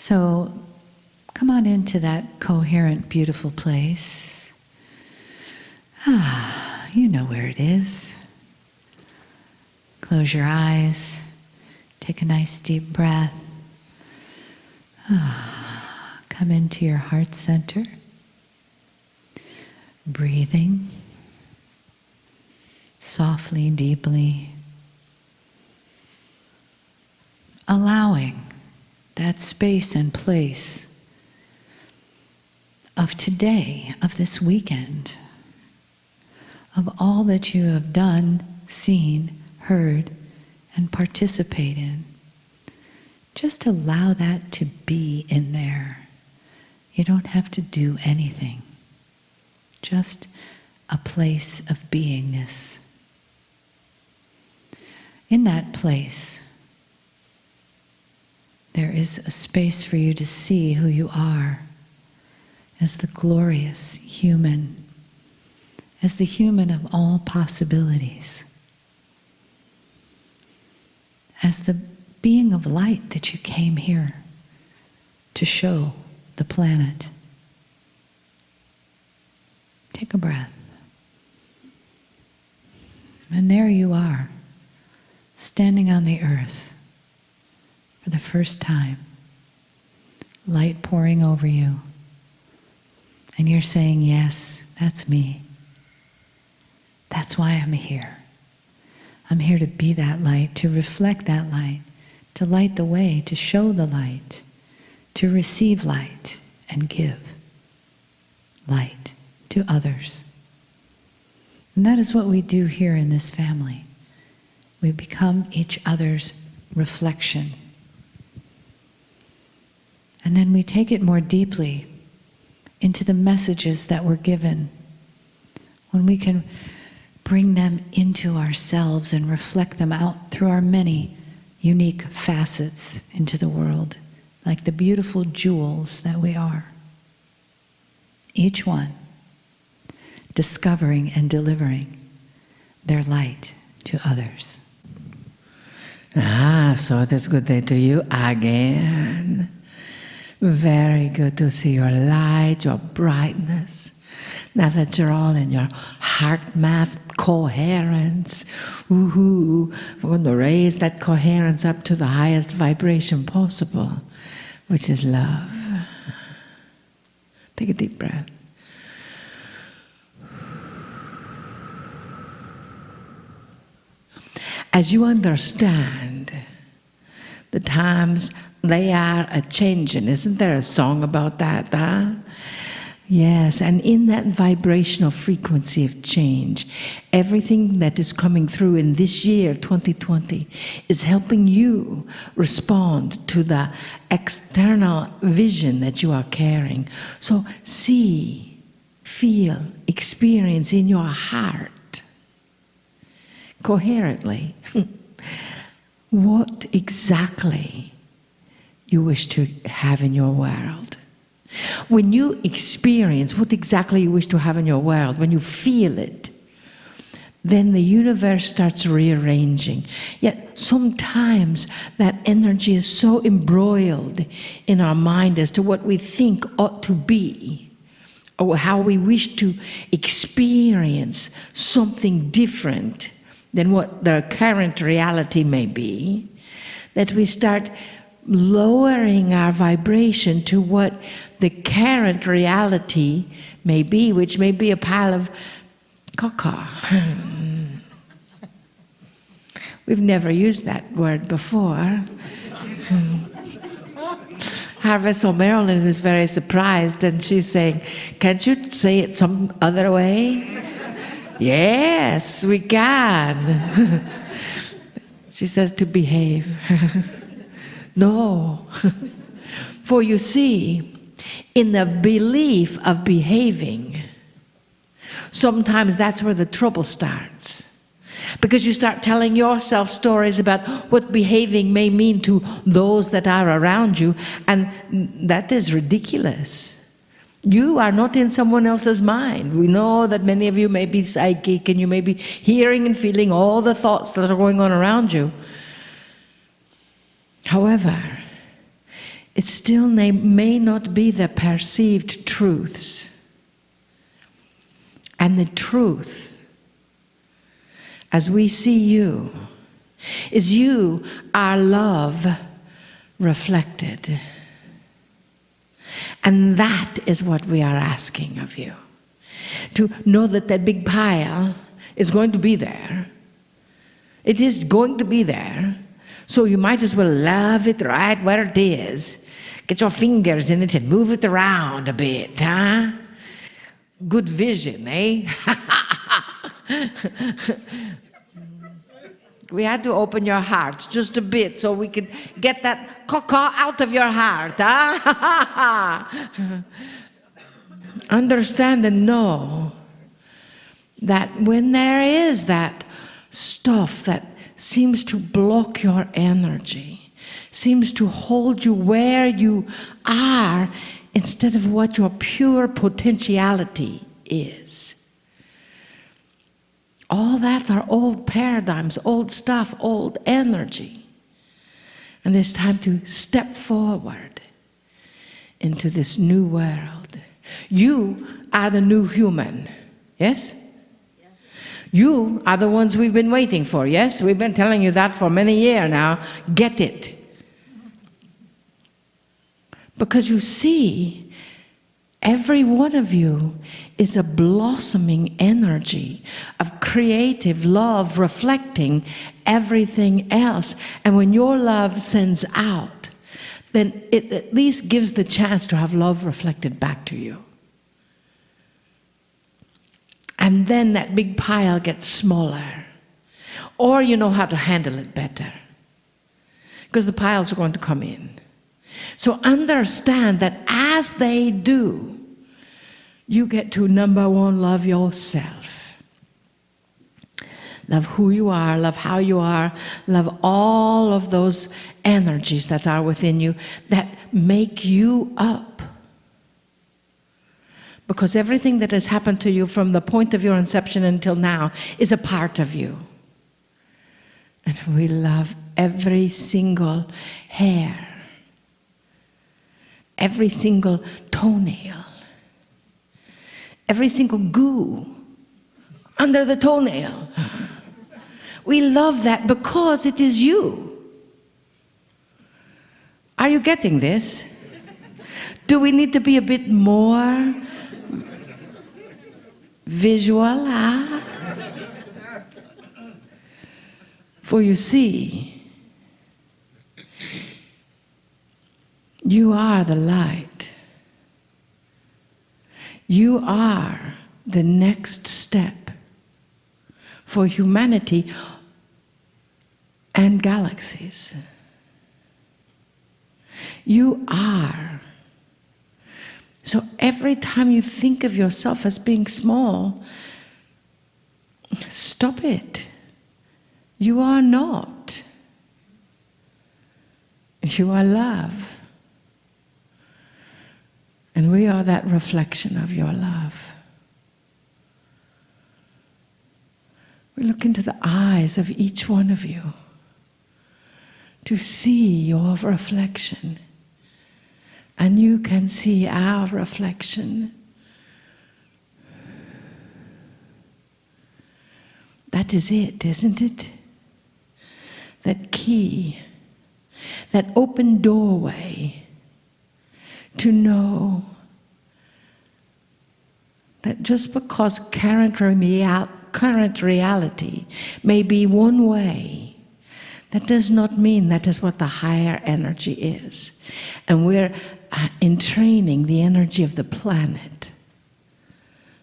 So come on into that coherent, beautiful place. You know where it is. Close your eyes. Take a nice deep breath. Come into your heart center. Breathing softly, deeply. Allowing that space and place of today, of this weekend, of all that you have done, seen, heard, and participate in. Just allow that to be in there. You don't have to do anything. Just a place of beingness. In that place, there is a space for you to see who you are as the glorious human, as the human of all possibilities, as the being of light that you came here to show the planet. Take a breath. And there you are, standing on the earth for the first time, light pouring over you. And you're saying, yes, that's me. That's why I'm here. I'm here to be that light, to reflect that light, to light the way, to show the light, to receive light and give light to others. And that is what we do here in this family. We become each other's reflection. And then we take it more deeply into the messages that were given. When we can bring them into ourselves and reflect them out through our many unique facets into the world, like the beautiful jewels that we are. Each one discovering and delivering their light to others. So it is good day to you again. Very good to see your light, your brightness. Now that you're all in your heart math coherence, we're going to raise that coherence up to the highest vibration possible, which is love. Take a deep breath. As you understand, the times they are a-changing. Isn't there a song about that? Yes, and in that vibrational frequency of change, everything that is coming through in this year, 2020, is helping you respond to the external vision that you are carrying. So see, feel, experience in your heart, coherently, what exactly you wish to have in your world. When you experience what exactly you wish to have in your world, when you feel it, then the universe starts rearranging. Yet sometimes that energy is so embroiled in our mind as to what we think ought to be, or how we wish to experience something different than what the current reality may be, that we start lowering our vibration to what the current reality may be, which may be a pile of caca. We've never used that word before. Harvest Marilyn is very surprised, and she's saying, can't you say it some other way? Yes, we can. She says to behave. No. For you see, in the belief of behaving, sometimes that's where the trouble starts. Because you start telling yourself stories about what behaving may mean to those that are around you, and that is ridiculous. You are not in someone else's mind. We know that many of you may be psychic and you may be hearing and feeling all the thoughts that are going on around you. However, it still may not be the perceived truths. And the truth, as we see you, is you are love reflected. And that is what we are asking of you. To know that that big pile is going to be there. It is going to be there. So you might as well love it right where it is. Get your fingers in it and move it around a bit, huh? Good vision, eh? We had to open your heart just a bit so we could get that caca out of your heart, huh? Understand and know that when there is that stuff that seems to block your energy, seems to hold you where you are instead of what your pure potentiality is. All that are old paradigms, old stuff, old energy. And it's time to step forward into this new world. You are the new human, yes? You are the ones we've been waiting for, yes? We've been telling you that for many years now. Get it. Because you see, every one of you is a blossoming energy of creative love reflecting everything else. And when your love sends out, then it at least gives the chance to have love reflected back to you. And then that big pile gets smaller. Or you know how to handle it better. Because the piles are going to come in. So understand that as they do, you get to, number one, love yourself. Love who you are, love how you are, love all of those energies that are within you that make you up. Because everything that has happened to you from the point of your inception until now is a part of you. And we love every single hair, every single toenail, every single goo under the toenail. We love that because it is you. Are you getting this? Do we need to be a bit more visual, huh? For you see, you are the light. You are the next step for humanity and galaxies. You are. So every time you think of yourself as being small, stop it. You are not. You are love. And we are that reflection of your love. We look into the eyes of each one of you to see your reflection. And you can see our reflection. That is it, isn't it? That key, that open doorway to know that just because current reality may be one way, that does not mean that is what the higher energy is. And we're entraining the energy of the planet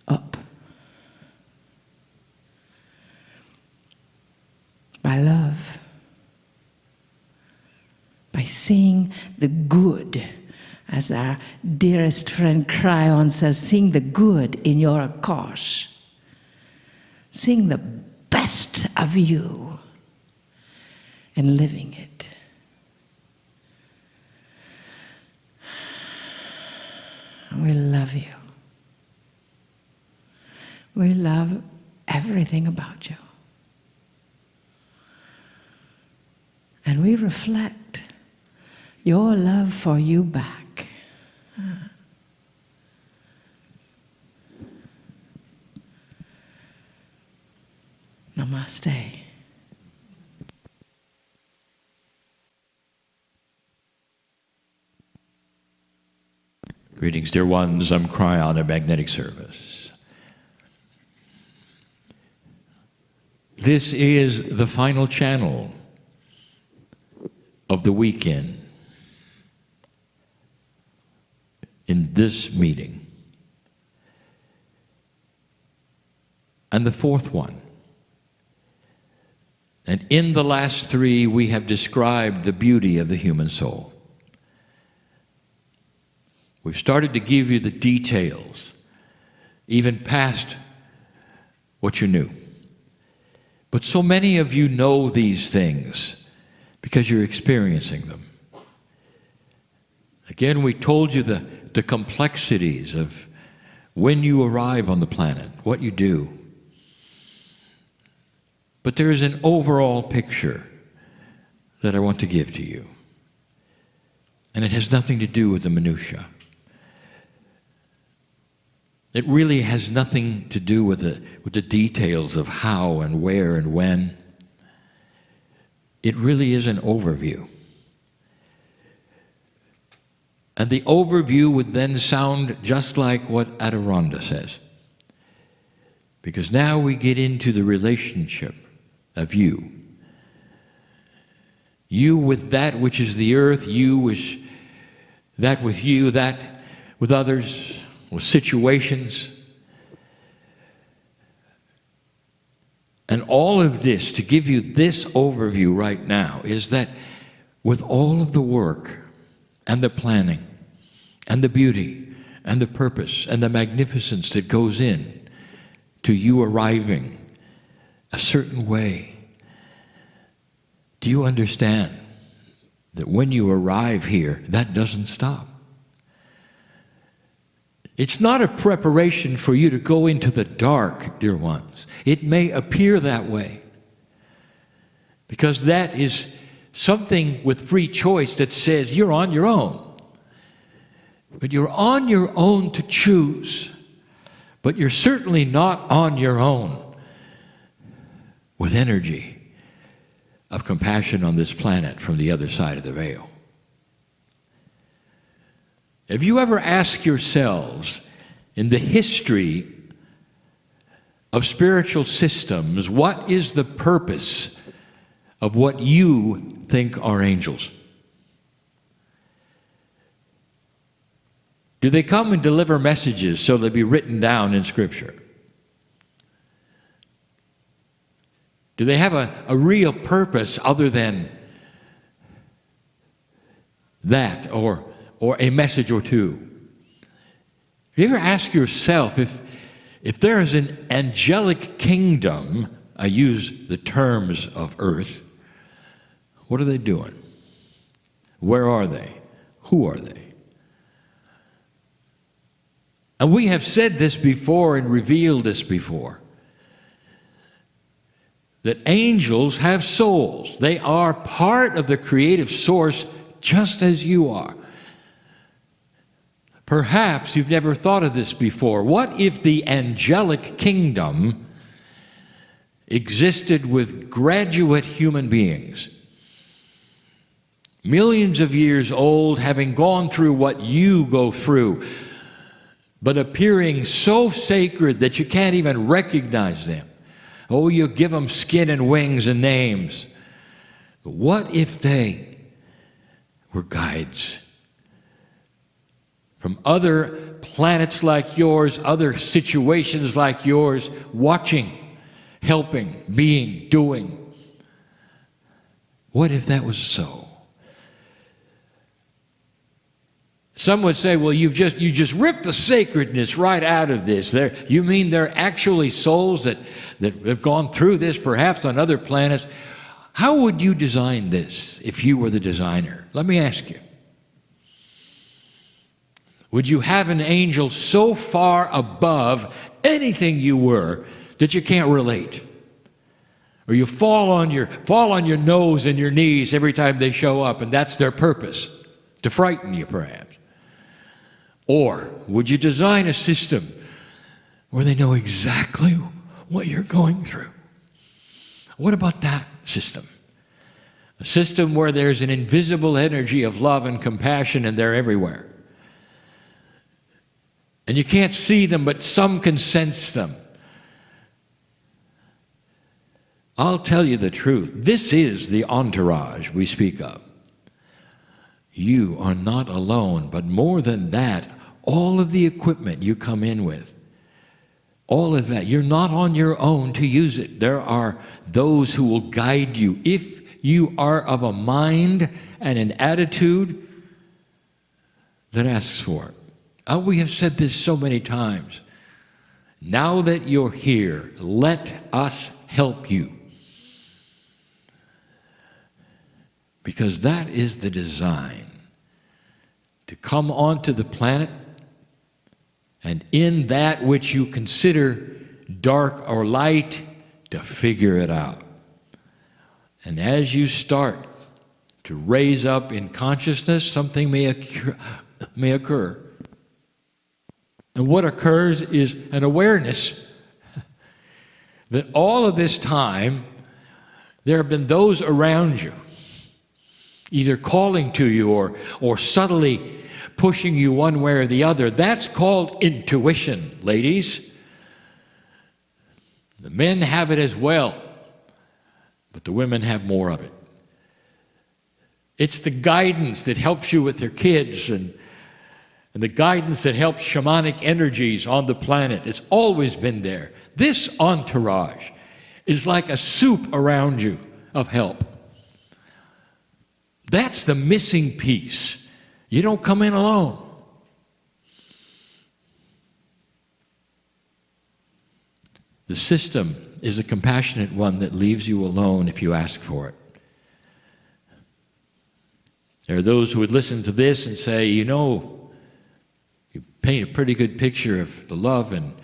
up by love, by seeing the good, as our dearest friend Kryon says, seeing the good in your course, seeing the best of you and living it. We love you. We love everything about you. And we reflect your love for you back. Namaste. Greetings, dear ones. I'm Kryon of Magnetic Service. This is the final channel of the weekend in this meeting. And the fourth one. And in the last three, we have described the beauty of the human soul. We've started to give you the details, even past what you knew. But so many of you know these things because you're experiencing them. Again, we told you the complexities of when you arrive on the planet, what you do. But there is an overall picture that I want to give to you. And it has nothing to do with the minutiae. It really has nothing to do with the details of how and where and when. It really is an overview. And the overview would then sound just like what Adironda says. Because now we get into the relationship of you. You with that which is the earth, you with that with you, that with others, with situations. And all of this, to give you this overview right now, is that with all of the work and the planning and the beauty and the purpose and the magnificence that goes in to you arriving a certain way, do you understand that when you arrive here, that doesn't stop? It's not a preparation for you to go into the dark, dear ones. It may appear that way, because that is something with free choice that says you're on your own. But you're on your own to choose. But you're certainly not on your own with energy of compassion on this planet from the other side of the veil. Have you ever asked yourselves, in the history of spiritual systems, what is the purpose of what you think are angels? Do they come and deliver messages so they'll be written down in Scripture? Do they have a real purpose other than that, or a message or two? Have you ever asked yourself if there is an angelic kingdom, I use the terms of earth, what are they doing? Where are they? Who are they? And we have said this before and revealed this before, that angels have souls. They are part of the creative source just as you are. Perhaps you've never thought of this before. What if the angelic kingdom existed with graduate human beings, millions of years old, having gone through what you go through, but appearing so sacred that you can't even recognize them? Oh, you give them skin and wings and names. But what if they were guides from other planets like yours, other situations like yours, watching, helping, being, doing? What if that was so? Some would say, well, you just ripped the sacredness right out of this. You mean there are actually souls that have gone through this, perhaps on other planets? How would you design this if you were the designer? Let me ask you. Would you have an angel so far above anything you were that you can't relate? Or you fall on your nose and your knees every time they show up, and that's their purpose? to frighten you perhaps? Or would you design a system where they know exactly what you're going through? What about that system? A system where there's an invisible energy of love and compassion and they're everywhere. And you can't see them, but some can sense them. I'll tell you the truth. This is the entourage we speak of. You are not alone, but more than that, all of the equipment you come in with, all of that, you're not on your own to use it. There are those who will guide you. If you are of a mind and an attitude that asks for it. We have said this so many times. Now that you're here, let us help you. Because that is the design. To come onto the planet and in that which you consider dark or light, to figure it out. And as you start to raise up in consciousness, something may occur. And what occurs is an awareness that all of this time there have been those around you, either calling to you or subtly pushing you one way or the other. That's called intuition, ladies. The men have it as well, but the women have more of it. It's the guidance that helps you with your kids and the guidance that helps shamanic energies on the planet. It's always been there. This entourage is like a soup around you of help. That's the missing piece. You don't come in alone. The system is a compassionate one that leaves you alone if you ask for it. There are those who would listen to this and say, you know, you paint a pretty good picture of the love, and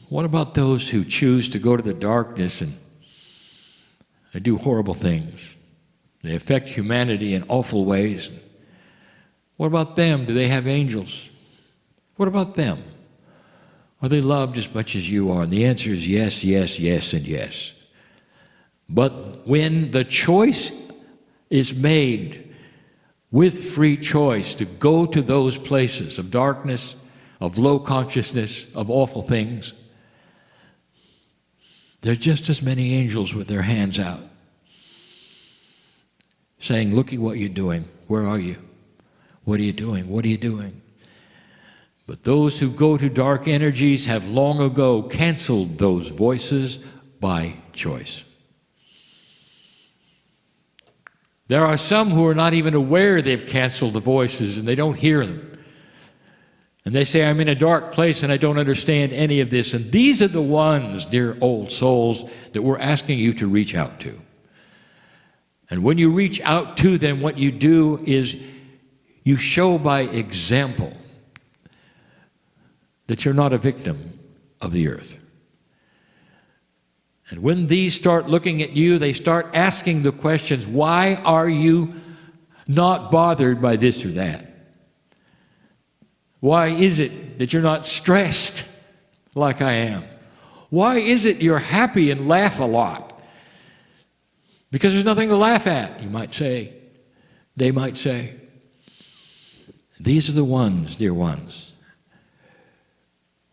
what about those who choose to go to the darkness and they do horrible things? They affect humanity in awful ways. What about them? Do they have angels? What about them? Are they loved as much as you are? And the answer is yes, yes, yes, and yes. But when the choice is made with free choice to go to those places of darkness, of low consciousness, of awful things, there are just as many angels with their hands out, saying, look at what you're doing. Where are you? What are you doing? What are you doing? But those who go to dark energies have long ago canceled those voices by choice. There are some who are not even aware they've canceled the voices and they don't hear them. And they say, I'm in a dark place and I don't understand any of this. And these are the ones, dear old souls, that we're asking you to reach out to. And when you reach out to them, what you do is you show by example that you're not a victim of the earth. And when these start looking at you, they start asking the questions, why are you not bothered by this or that? Why is it that you're not stressed like I am? Why is it you're happy and laugh a lot? Because there's nothing to laugh at, you might say. They might say. These are the ones, dear ones,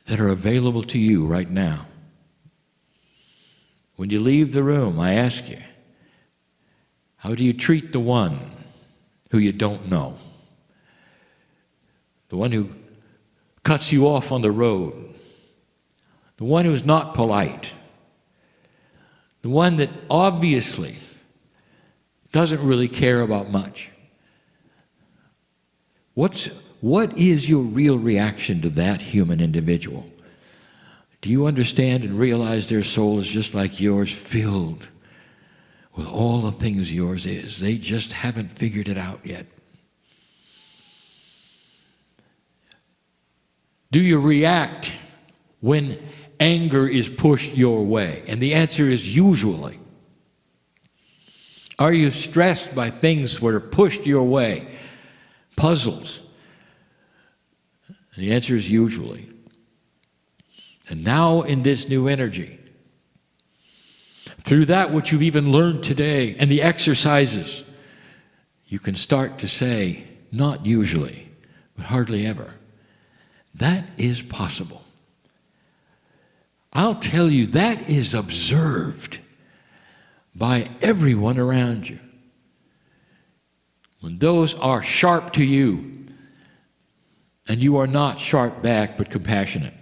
that are available to you right now. When you leave the room, I ask you, how do you treat the one who you don't know? The one who cuts you off on the road. The one who's not polite. The one that obviously doesn't really care about much. What is your real reaction to that human individual? Do you understand and realize their soul is just like yours, filled with all the things yours is? They just haven't figured it out yet. Do you react when anger is pushed your way? And the answer is usually. Are you stressed by things that are pushed your way? puzzles? And the answer is usually. And now in this new energy, through that which you've even learned today and the exercises, you can start to say, not usually, but hardly ever. That is possible. I'll tell you, that is observed by everyone around you. When those are sharp to you, and you are not sharp back but compassionate,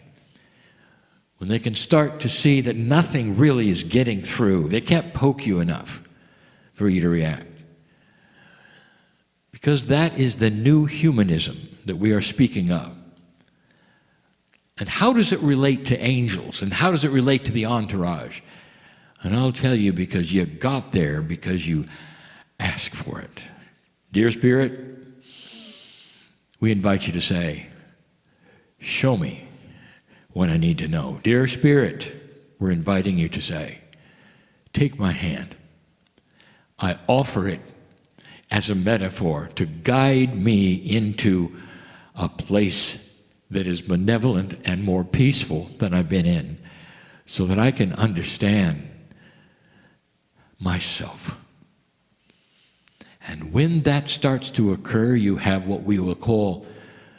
when they can start to see that nothing really is getting through, they can't poke you enough for you to react. Because that is the new humanism that we are speaking of. And how does it relate to angels? And how does it relate to the entourage? And I'll tell you, because you got there because you asked for it. Dear Spirit, we invite you to say, show me what I need to know. Dear Spirit, we're inviting you to say, take my hand. I offer it as a metaphor to guide me into a place that is benevolent and more peaceful than I've been in, so that I can understand myself. And when that starts to occur, you have what we will call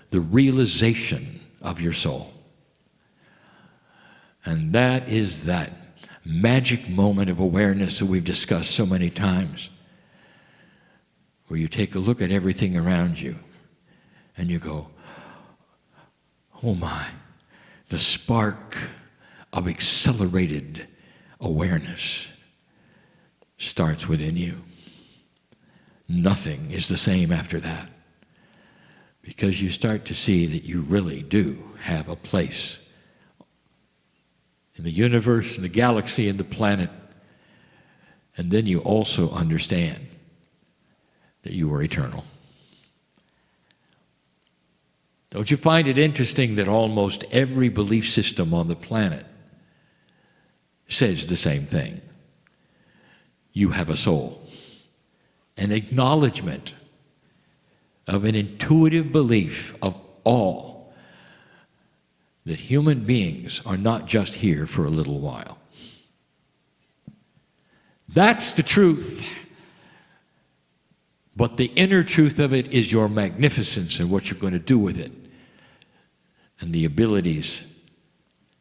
the realization of your soul. And that is that magic moment of awareness that we've discussed so many times, where you take a look at everything around you and you go, oh my, the spark of accelerated awareness starts within you. Nothing is the same after that, because you start to see that you really do have a place in the universe, in the galaxy, in the planet. And then you also understand that you are eternal. Don't you find it interesting that almost every belief system on the planet says the same thing? You have a soul. An acknowledgement of an intuitive belief of all that human beings are not just here for a little while. That's the truth. But the inner truth of it is your magnificence and what you're going to do with it and the abilities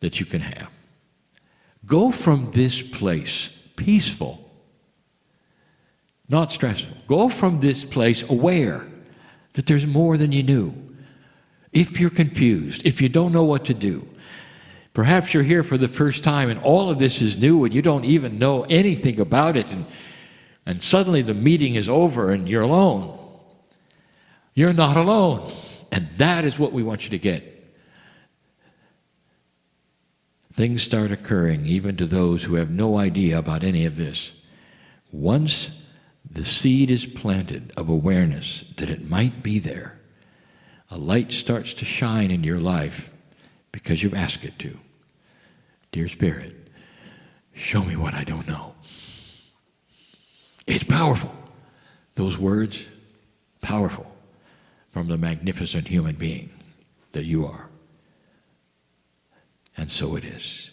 that you can have. Go from this place peaceful, not stressful. Go from this place aware that there's more than you knew. If you're confused, if you don't know what to do, perhaps you're here for the first time and all of this is new and you don't even know anything about it, and suddenly the meeting is over and you're alone. You're not alone. And that is what we want you to get. Things start occurring even to those who have no idea about any of this. Once the seed is planted of awareness that it might be there, a light starts to shine in your life because you've asked it to. Dear Spirit, show me what I don't know. It's powerful. Those words, powerful, from the magnificent human being that you are. And so it is.